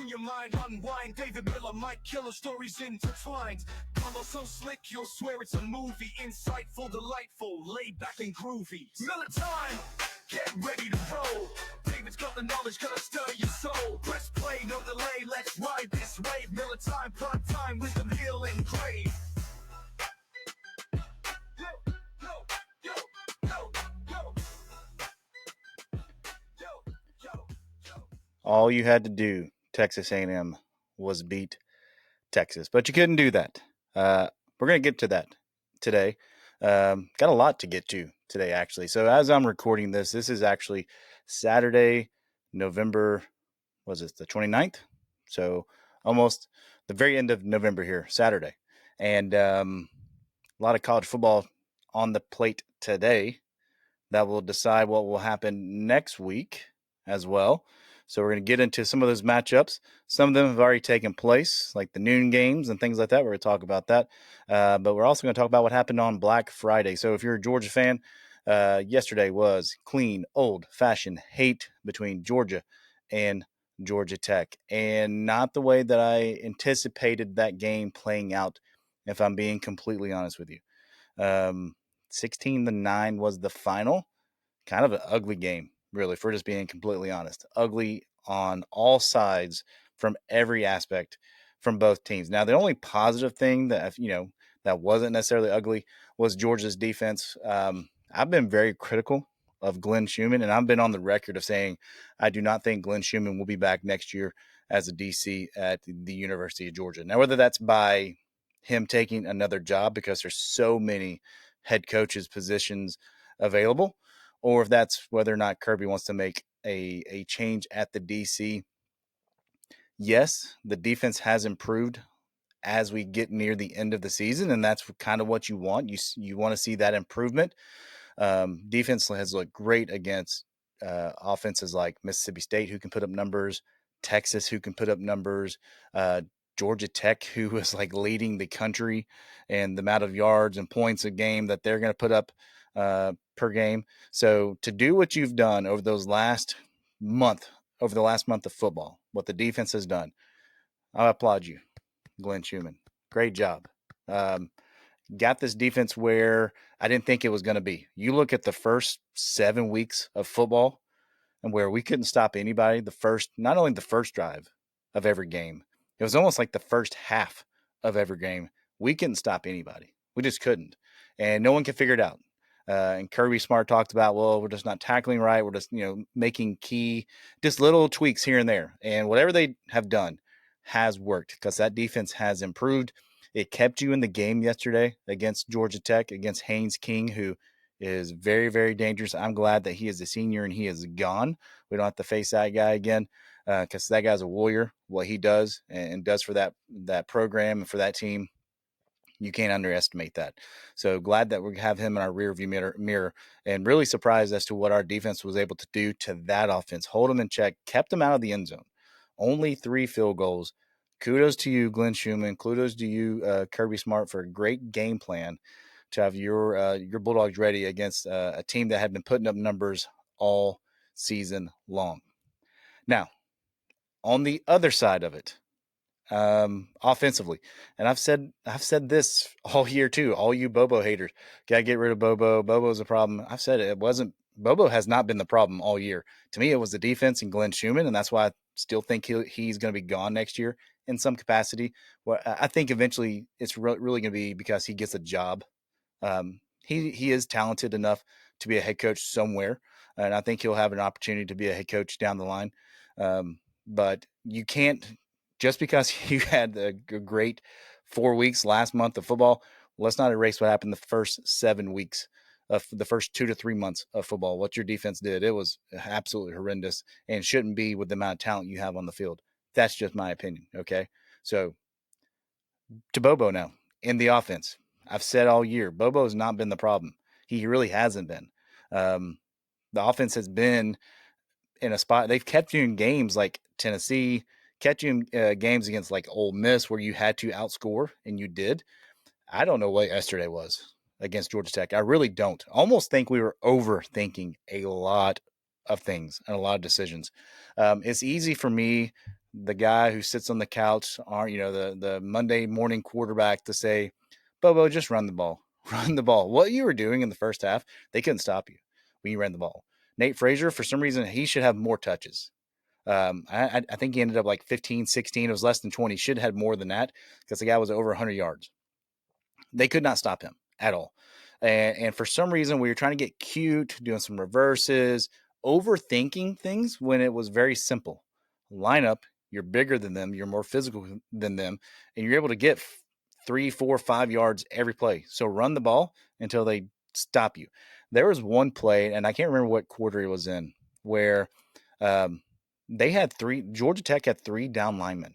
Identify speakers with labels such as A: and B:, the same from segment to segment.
A: to your mind, unwind. David Miller, Mike Killer, stories intertwined. Combo so slick, you'll swear it's a movie. Insightful, delightful, laid back and groovy. Miller time, get ready to roll. David's got the knowledge, gonna stir your soul. Press play, no delay, let's ride this wave. Miller time, prime time, wisdom, heal, and crave.
B: All you had to do, Texas A&M, was beat Texas, but you couldn't do that. We're going to get to that today. Got a lot to get to today, actually. So as I'm recording this is actually Saturday, November, was it the 29th? So almost the very end of November here, Saturday. And a lot of college football on the plate today that will decide what will happen next week as well. So we're going to get into some of those matchups. Some of them have already taken place, like the noon games and things like that. We're going to talk about that. But we're also going to talk about what happened on Black Friday. So if you're a Georgia fan, yesterday was clean, old-fashioned hate between Georgia and Georgia Tech. And not the way that I anticipated that game playing out, if I'm being completely honest with you. 16-9 was the final. Kind of an ugly game, really, if we're just being completely honest. Ugly on all sides from every aspect from both teams. Now, the only positive thing that, that wasn't necessarily ugly was Georgia's defense. I've been very critical of Glenn Schumann, and I've been on the record of saying I do not think Glenn Schumann will be back next year as a DC at the University of Georgia. Now, whether that's by him taking another job because there's so many head coaches positions available, or if that's whether or not Kirby wants to make a change at the DC. Yes, the defense has improved as we get near the end of the season, and that's kind of what you want. You want to see that improvement. Defense has looked great against offenses like Mississippi State, who can put up numbers, Texas, who can put up numbers, Georgia Tech, who was like leading the country and the amount of yards and points a game that they're going to put up per game. So to do what you've done over the last month of football, what the defense has done, I applaud you, Glenn Schumann. Great job. Got this defense where I didn't think it was going to be. You look at the first 7 weeks of football and where we couldn't stop anybody, not only the first drive of every game, it was almost like the first half of every game. We couldn't stop anybody. We just couldn't. And no one could figure it out. And Kirby Smart talked about, well, we're just not tackling right. We're just, making just little tweaks here and there. And whatever they have done has worked because that defense has improved. It kept you in the game yesterday against Georgia Tech, against Haynes King, who is very, very dangerous. I'm glad that he is a senior and he is gone. We don't have to face that guy again because that guy's a warrior. What he does and does for that program and for that team, you can't underestimate that. So glad that we have him in our rearview mirror and really surprised as to what our defense was able to do to that offense. Hold them in check, kept them out of the end zone. Only 3 field goals. Kudos to you, Glenn Schumann. Kudos to you, Kirby Smart, for a great game plan to have your Bulldogs ready against a team that had been putting up numbers all season long. Now, on the other side of it, offensively, and I've said this all year too. All you Bobo haters, gotta get rid of Bobo. Bobo's a problem. I've said it wasn't. Bobo has not been the problem all year. To me, it was the defense and Glenn Schumann, and that's why I still think he's going to be gone next year in some capacity. Well, I think eventually it's really going to be because he gets a job. He is talented enough to be a head coach somewhere, and I think he'll have an opportunity to be a head coach down the line. But you can't, just because you had a great 4 weeks last month of football, let's not erase what happened the first 7 weeks of the first 2 to 3 months of football. What your defense did, it was absolutely horrendous and shouldn't be with the amount of talent you have on the field. That's just my opinion, okay? So to Bobo now, in the offense, I've said all year, Bobo has not been the problem. He really hasn't been. The offense has been in a spot. They've kept you in games like Tennessee, kept you in games against like Ole Miss where you had to outscore, and you did. I don't know what yesterday was against Georgia Tech. I really don't. I almost think we were overthinking a lot of things and a lot of decisions. It's easy for me the guy who sits on the couch, or the Monday morning quarterback, to say, Bobo, just run the ball. Run the ball. What you were doing in the first half, they couldn't stop you when you ran the ball. Nate Frazier, for some reason, he should have more touches. I think he ended up like 15, 16. It was less than 20. Should have had more than that because the guy was over 100 yards. They could not stop him at all. And for some reason, we were trying to get cute, doing some reverses, overthinking things when it was very simple. Line up, you're bigger than them, you're more physical than them, and you're able to get 3, 4, 5 yards every play. So run the ball until they stop you. There was one play, and I can't remember what quarter it was in, where Georgia Tech had 3 down linemen,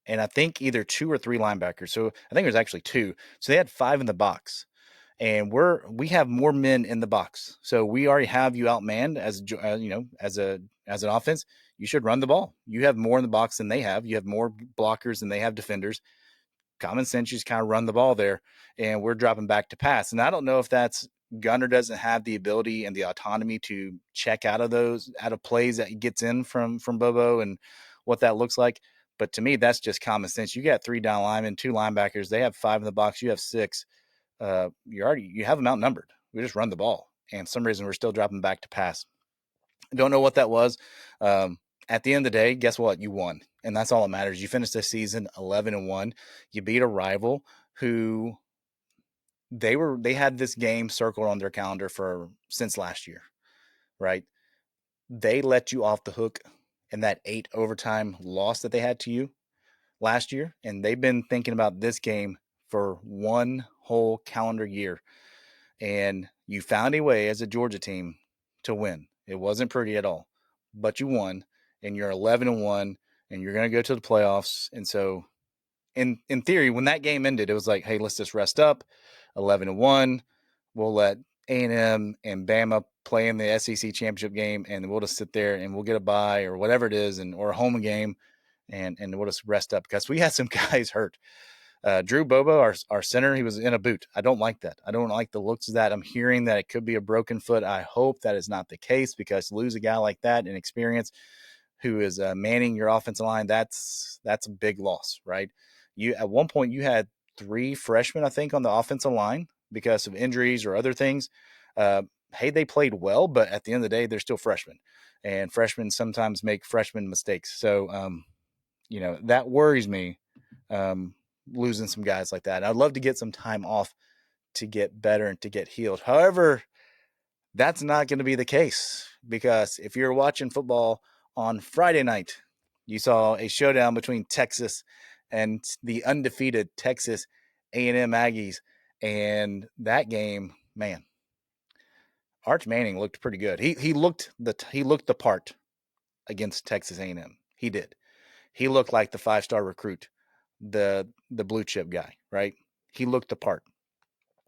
B: and I think either 2 or 3 linebackers. So I think it was actually 2. So they had 5 in the box, and we have more men in the box. So we already have you outmanned as an offense. You should run the ball. You have more in the box than they have. You have more blockers than they have defenders. Common sense, you just kind of run the ball there, and we're dropping back to pass. And I don't know if that's Gunner doesn't have the ability and the autonomy to check out of plays that he gets in from Bobo and what that looks like. But to me, that's just common sense. You got 3 down linemen, 2 linebackers. They have 5 in the box. You have 6. You have them outnumbered. We just run the ball, and for some reason we're still dropping back to pass. Don't know what that was. At the end of the day, guess what? You won, and that's all that matters. You finished the season 11-1. You beat a rival who they had this game circled on their calendar since last year, right? They let you off the hook in that 8 overtime loss that they had to you last year, and they've been thinking about this game for one whole calendar year. And you found a way as a Georgia team to win. It wasn't pretty at all, but you won, and you're 11-1, and you're going to go to the playoffs. And so in theory, when that game ended, it was like, hey, let's just rest up. 11-1. We'll let A&M and Bama play in the SEC championship game, and we'll just sit there and we'll get a bye or whatever it is, or a home game, and we'll just rest up because we had some guys hurt. Drew Bobo, our center, he was in a boot. I don't like that. I don't like the looks of that. I'm hearing that it could be a broken foot. I hope that is not the case, because to lose a guy like that in experience who is manning your offensive line, that's a big loss, right? At one point you had 3 freshmen, I think, on the offensive line because of injuries or other things. Hey, they played well, but at the end of the day, they're still freshmen, and freshmen sometimes make freshman mistakes. So, that worries me. Losing some guys like that. I'd love to get some time off to get better and to get healed. However, that's not going to be the case, because if you're watching football on Friday night, you saw a showdown between Texas and the undefeated Texas A&M Aggies, and that game, man, Arch Manning looked pretty good. He looked the part against Texas A&M. He did. He looked like the 5-star recruit, the blue chip guy, right? He looked the part,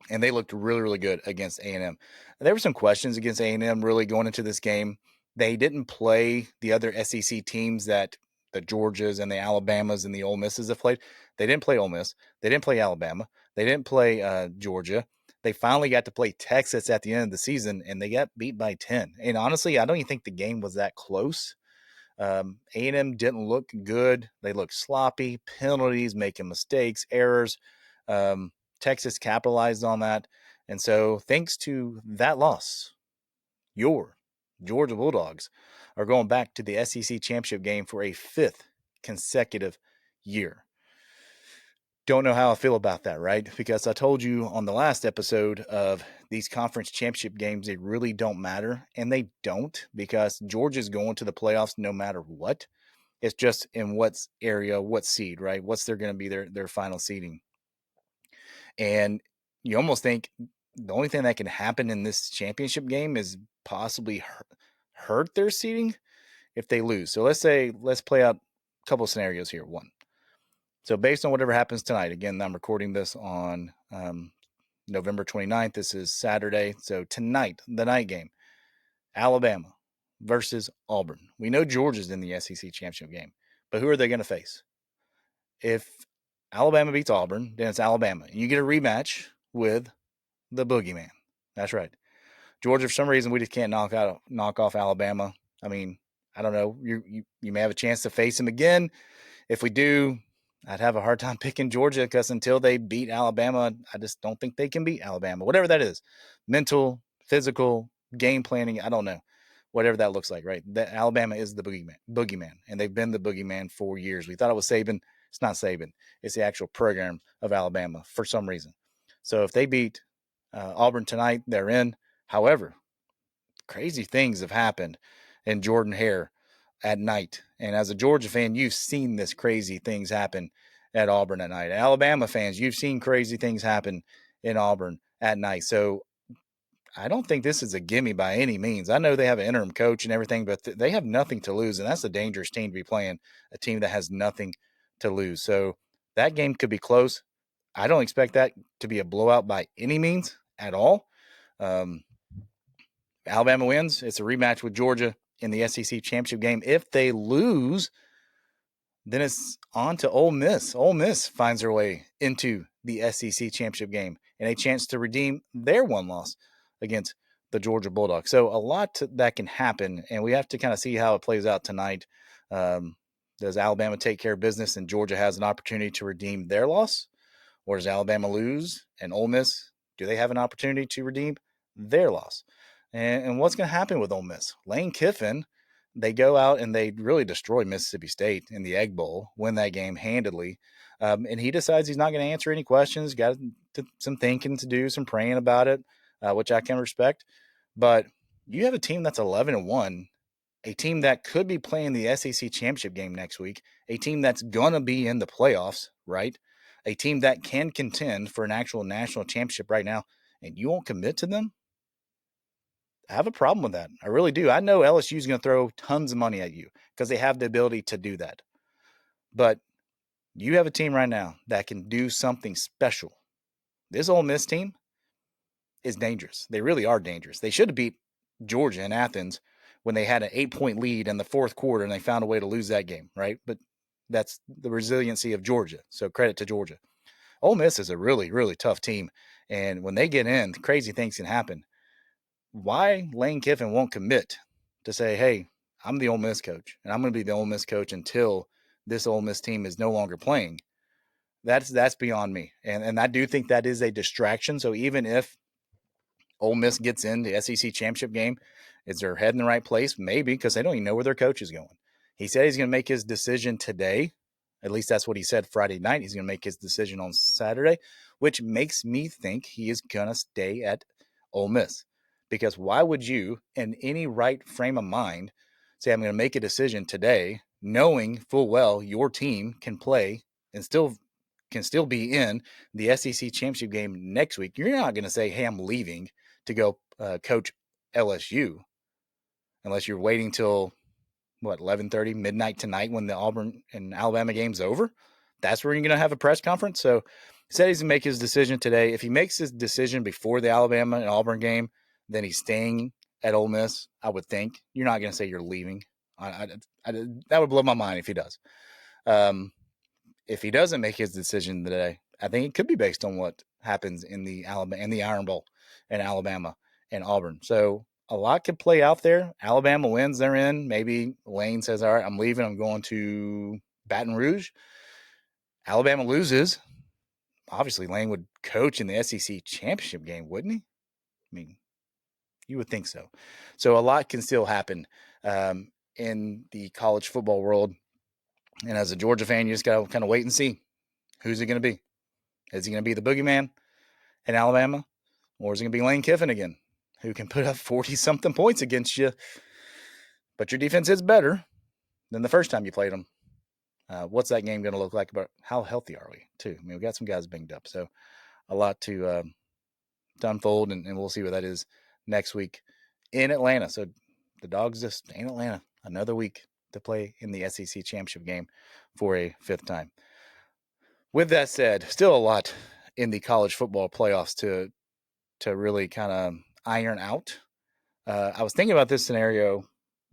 B: and they looked really, really good against A&M. There were some questions against A&M really going into this game. They didn't play the other SEC teams that the Georgias and the Alabamas and the Ole Misses have played. They didn't play Ole Miss. They didn't play Alabama. They didn't play Georgia. They finally got to play Texas at the end of the season, and they got beat by 10. And honestly, I don't even think the game was that close. A&M didn't look good. They looked sloppy, penalties, making mistakes, errors. Texas capitalized on that. And so thanks to that loss, your Georgia Bulldogs are going back to the SEC championship game for a 5th consecutive year. Don't know how I feel about that, right? Because I told you on the last episode of these conference championship games, they really don't matter. And they don't, because Georgia's going to the playoffs no matter what. It's just in what area, what seed, right? What's going to be their final seeding. And you almost think the only thing that can happen in this championship game is possibly hurt their seeding if they lose. So let's play out a couple of scenarios here. One. So based on whatever happens tonight, again, I'm recording this on November 29th. This is Saturday. So tonight, the night game, Alabama versus Auburn. We know Georgia's in the SEC championship game, but who are they going to face? If Alabama beats Auburn, then it's Alabama. You get a rematch with the boogeyman. That's right. Georgia, for some reason, we just can't knock off Alabama. I mean, I don't know. You may have a chance to face them again. If we do, I'd have a hard time picking Georgia because until they beat Alabama, I just don't think they can beat Alabama. Whatever that is, mental, physical, game planning, I don't know. Whatever that looks like, right? That Alabama is the boogeyman, and they've been the boogeyman for years. We thought it was Saban. It's not Saban. It's the actual program of Alabama for some reason. So if they beat Auburn tonight, they're in. However, crazy things have happened in Jordan Hare at night. And as a Georgia fan, you've seen this crazy things happen at Auburn at night. Alabama fans, you've seen crazy things happen in Auburn at night. So I don't think this is a gimme by any means. I know they have an interim coach and everything, but they have nothing to lose. And that's a dangerous team to be playing, a team that has nothing to lose. So that game could be close. I don't expect that to be a blowout by any means at all. Alabama wins. It's a rematch with Georgia in the SEC championship game. If they lose, then it's on to Ole Miss. Ole Miss finds their way into the SEC championship game and a chance to redeem their one loss against the Georgia Bulldogs. So a lot that can happen, and we have to kind of see how it plays out tonight. Does Alabama take care of business and Georgia has an opportunity to redeem their loss? Or does Alabama lose and Ole Miss, do they have an opportunity to redeem their loss? And what's going to happen with Ole Miss? Lane Kiffin, they go out and they really destroy Mississippi State in the Egg Bowl, win that game handedly. And he decides he's not going to answer any questions, got some thinking to do, some praying about it, which I can respect. But you have a team that's 11-1, a team that could be playing the SEC championship game next week, a team that's going to be in the playoffs, right? A team that can contend for an actual national championship right now, and you won't commit to them? I have a problem with that. I really do. I know LSU is going to throw tons of money at you because they have the ability to do that. But you have a team right now that can do something special. This Ole Miss team is dangerous. They really are dangerous. They should have beat Georgia in Athens when they had an 8-point lead in the fourth quarter and they found a way to lose that game, right? But that's the resiliency of Georgia. So credit to Georgia. Ole Miss is a really, really tough team. And when they get in, crazy things can happen. Why Lane Kiffin won't commit to say, hey, I'm the Ole Miss coach, and I'm going to be the Ole Miss coach until this Ole Miss team is no longer playing, that's beyond me. And I do think that is a distraction. So even if Ole Miss gets in the SEC championship game, is their head in the right place? Maybe, because they don't even know where their coach is going. He said he's going to make his decision today. At least that's what he said Friday night. He's going to make his decision on Saturday, which makes me think he is going to stay at Ole Miss. Because why would you, in any right frame of mind, say, I'm going to make a decision today, knowing full well your team can play and can still be in the SEC championship game next week? You're not going to say, hey, I'm leaving to go coach LSU unless you're waiting till, 11:30, midnight tonight when the Auburn and Alabama game's over. That's where you're going to have a press conference. So he said he's going to make his decision today. If he makes his decision before the Alabama and Auburn game, then he's staying at Ole Miss, I would think. You're not going to say you're leaving. That would blow my mind if he does. If he doesn't make his decision today, I think it could be based on what happens in the Iron Bowl in Alabama and Auburn. So a lot could play out there. Alabama wins, they're in. Maybe Lane says, all right, I'm leaving. I'm going to Baton Rouge. Alabama loses. Obviously, Lane would coach in the SEC championship game, wouldn't he? I mean, you would think so. So a lot can still happen in the college football world. And as a Georgia fan, you just got to kind of wait and see. Who's it going to be? Is he going to be the boogeyman in Alabama? Or is it going to be Lane Kiffin again, who can put up 40-something points against you? But your defense is better than the first time you played them. What's that game going to look like? But how healthy are we, too? I mean, we got some guys banged up. So a lot to unfold, and we'll see what that is next week in Atlanta. So the Dogs just in Atlanta another week to play in the SEC championship game for a fifth time. With that said, still a lot in the college football playoffs to really kind of iron out. I was thinking about this scenario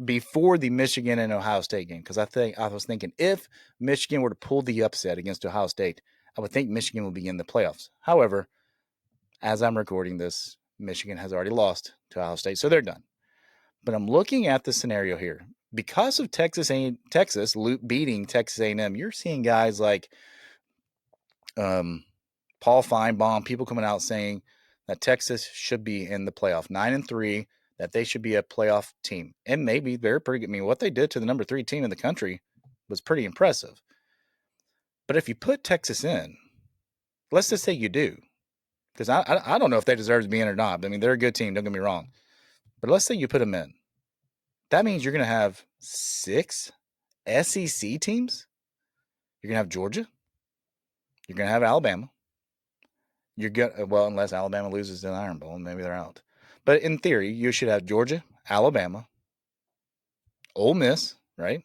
B: before the Michigan and Ohio State game, because I was thinking if Michigan were to pull the upset against Ohio State, I would think Michigan would be in the playoffs. However, as I'm recording this, Michigan has already lost to Ohio State, so they're done. But I'm looking at the scenario here. because of Texas beating Texas A&M, you're seeing guys like Paul Feinbaum, people coming out saying that Texas should be in the playoff, 9-3, that they should be a playoff team. And maybe they're pretty good. I mean, what they did to the number 3 team in the country was pretty impressive. But if you put Texas in, let's just say you do, because I don't know if they deserve to be in or not. I mean, they're a good team, don't get me wrong. But let's say you put them in. That means you're going to have 6 SEC teams. You're going to have Georgia. You're going to have Alabama. Unless Alabama loses to the Iron Bowl, maybe they're out. But in theory, you should have Georgia, Alabama, Ole Miss, right?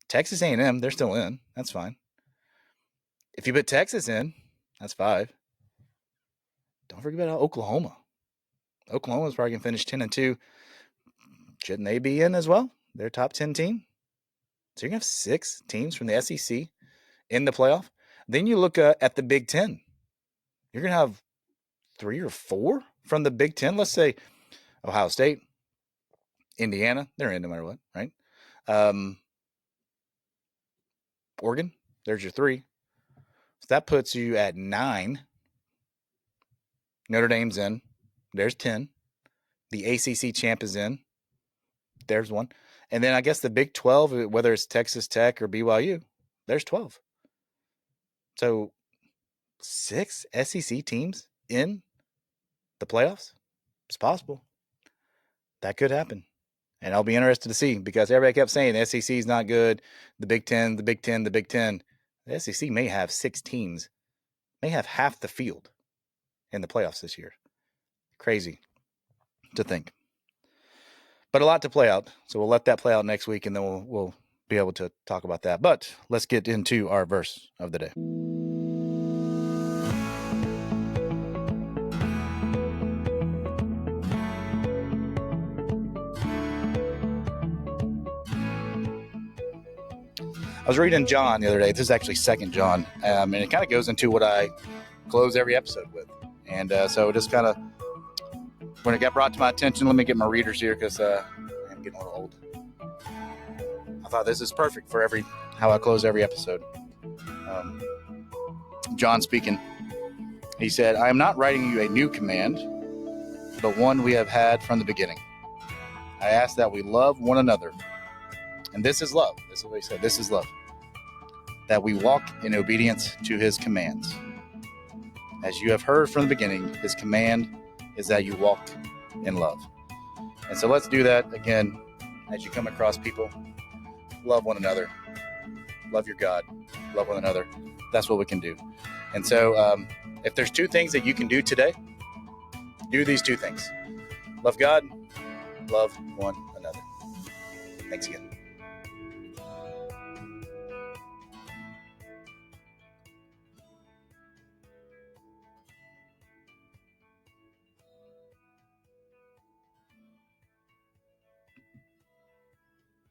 B: Texas A&M, they're still in. That's fine. If you put Texas in, that's 5. Don't forget about Oklahoma. Oklahoma's probably going to finish 10-2. Shouldn't they be in as well? They're a top 10 team. So you're going to have 6 teams from the SEC in the playoff. Then you look at the Big Ten. You're going to have 3 or 4 from the Big Ten. Let's say Ohio State, Indiana, they're in no matter what, right? Oregon, there's your 3. So that puts you at 9. Notre Dame's in. There's 10. The ACC champ is in. There's 1. And then I guess the Big 12, whether it's Texas Tech or BYU, there's 12. So 6 SEC teams in the playoffs? It's possible. That could happen. And I'll be interested to see, because everybody kept saying the SEC is not good. The Big Ten, the Big Ten, the Big Ten. The SEC may have 6 teams, may have half the field in the playoffs this year. Crazy to think. But a lot to play out. So we'll let that play out next week, and then we'll be able to talk about that. But let's get into our verse of the day. I was reading John the other day. This is actually 2 John, and it kind of goes into what I close every episode with. And so just kind of, when it got brought to my attention, let me get my readers here, because I'm getting a little old. I thought this is perfect for how I close every episode. John speaking. He said, "I am not writing you a new command, but one we have had from the beginning. I ask that we love one another. And this is love." This is what he said. This is love. "That we walk in obedience to his commands. As you have heard from the beginning, his command is that you walk in love." And so let's do that again. As you come across people, love one another. Love your God. Love one another. That's what we can do. And so if there's 2 things that you can do today, do these 2 things. Love God. Love one another. Thanks again.